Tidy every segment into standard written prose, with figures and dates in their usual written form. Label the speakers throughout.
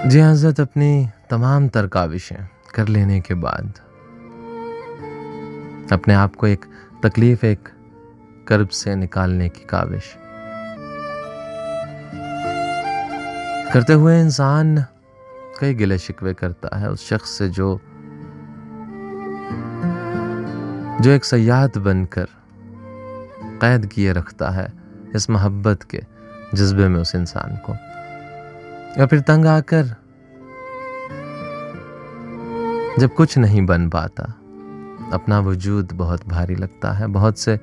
Speaker 1: जी हज़रत, अपनी तमाम तर काविशें कर लेने के बाद अपने आप को एक तकलीफ़, एक कर्ब से निकालने की काविश करते हुए इंसान कई गिले शिकवे करता है उस शख्स से जो एक सयाहत बनकर कैद किए रखता है इस मोहब्बत के जज्बे में उस इंसान को। या फिर तंग आकर जब कुछ नहीं बन पाता, अपना वजूद बहुत भारी लगता है, बहुत से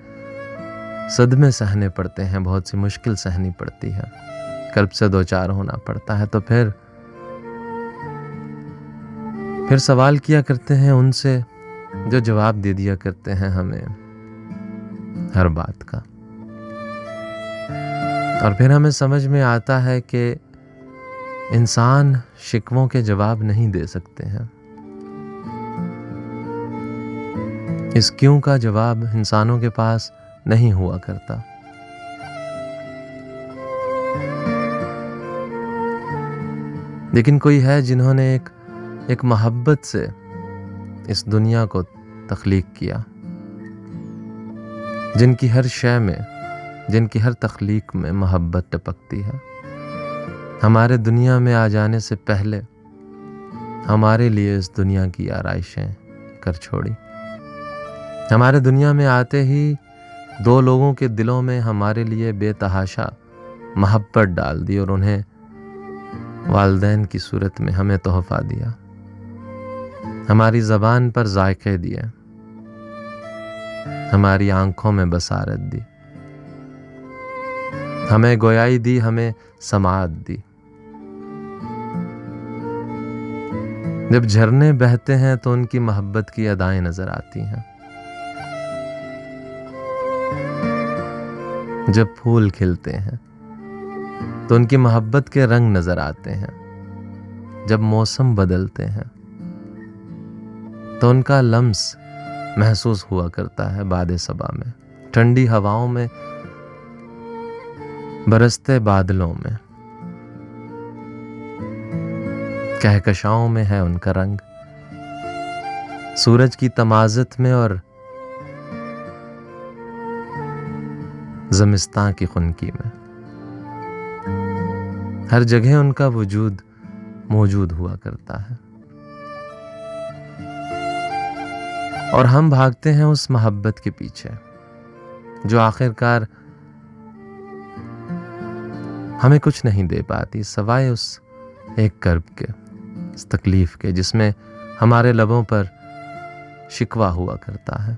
Speaker 1: सदमे सहने पड़ते हैं, बहुत सी मुश्किल सहनी पड़ती है, कर्ब से दो चार होना पड़ता है, तो फिर सवाल किया करते हैं उनसे जो जवाब दे दिया करते हैं हमें हर बात का। और फिर हमें समझ में आता है कि इंसान शिकवों के जवाब नहीं दे सकते हैं। इस क्यों का जवाब इंसानों के पास नहीं हुआ करता। लेकिन कोई है जिन्होंने एक मोहब्बत से इस दुनिया को तख्लीक किया, जिनकी हर शय में, जिनकी हर तख्लीक में मोहब्बत टपकती है। हमारे दुनिया में आ जाने से पहले हमारे लिए इस दुनिया की आराइशें कर छोड़ी। हमारे दुनिया में आते ही दो लोगों के दिलों में हमारे लिए बेतहाशा मोहब्बत डाल दी और उन्हें वालिदैन की सूरत में हमें तोहफा दिया। हमारी ज़बान पर जायके दिए, हमारी आंखों में बसारत दी, हमें गोयाई दी, हमें समाअत दी। जब झरने बहते हैं तो उनकी मोहब्बत की अदाएं नजर आती हैं। जब फूल खिलते हैं तो उनकी मोहब्बत के रंग नजर आते हैं। जब मौसम बदलते हैं तो उनका लम्स महसूस हुआ करता है बादे सबा में, ठंडी हवाओं में, बरसते बादलों में, कहकशाओं में है उनका रंग। सूरज की तमाज़त में और ज़मिस्तां की खुनकी में, हर जगह उनका वजूद मौजूद हुआ करता है। और हम भागते हैं उस मोहब्बत के पीछे जो आखिरकार हमें कुछ नहीं दे पाती सवाए उस एक कर्ब के, इस तकलीफ के, जिसमें हमारे लबों पर शिकवा हुआ करता है।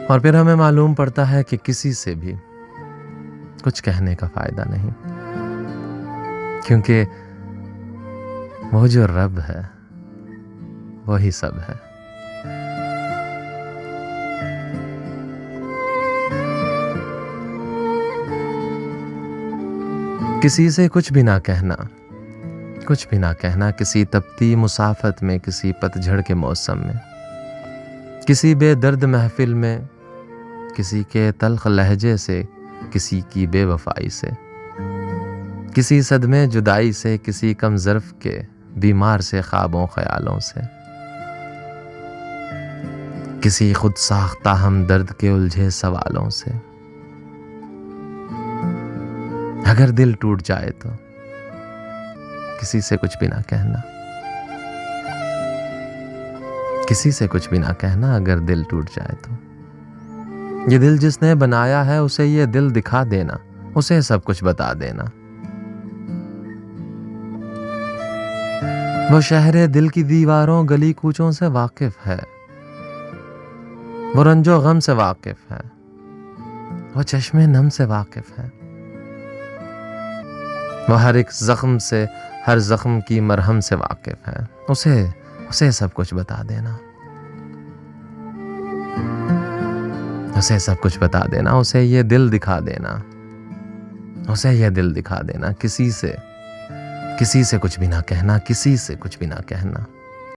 Speaker 1: और फिर हमें मालूम पड़ता है कि किसी से भी कुछ कहने का फायदा नहीं, क्योंकि वो जो रब है वही सब है। किसी से कुछ भी ना कहना, कुछ भी ना कहना, किसी तपती मुसाफत में, किसी पतझड़ के मौसम में, किसी बेदर्द महफिल में, किसी के तल्ख लहजे से, किसी की बेवफाई से, किसी सदमे जुदाई से, किसी कम ज़र्फ़ के बीमार से ख्वाबों ख्यालों से, किसी खुद साख्ता हमदर्द के उलझे सवालों से। अगर दिल टूट जाए तो किसी से कुछ भी ना कहना, किसी से कुछ भी ना कहना। अगर दिल टूट जाए तो ये दिल जिसने बनाया है उसे ये दिल दिखा देना, उसे सब कुछ बता देना। वो शहरे दिल की दीवारों गली कूचों से वाकिफ है, वो रंजो गम से वाकिफ है, वो चश्मे नम से वाकिफ है, वो हर एक जख्म से, हर जख्म की मरहम से वाकिफ है। उसे सब कुछ बता देना, उसे सब कुछ बता देना, उसे ये दिल दिखा देना, उसे ये दिल दिखा देना। किसी से कुछ भी ना कहना, किसी से कुछ भी ना कहना।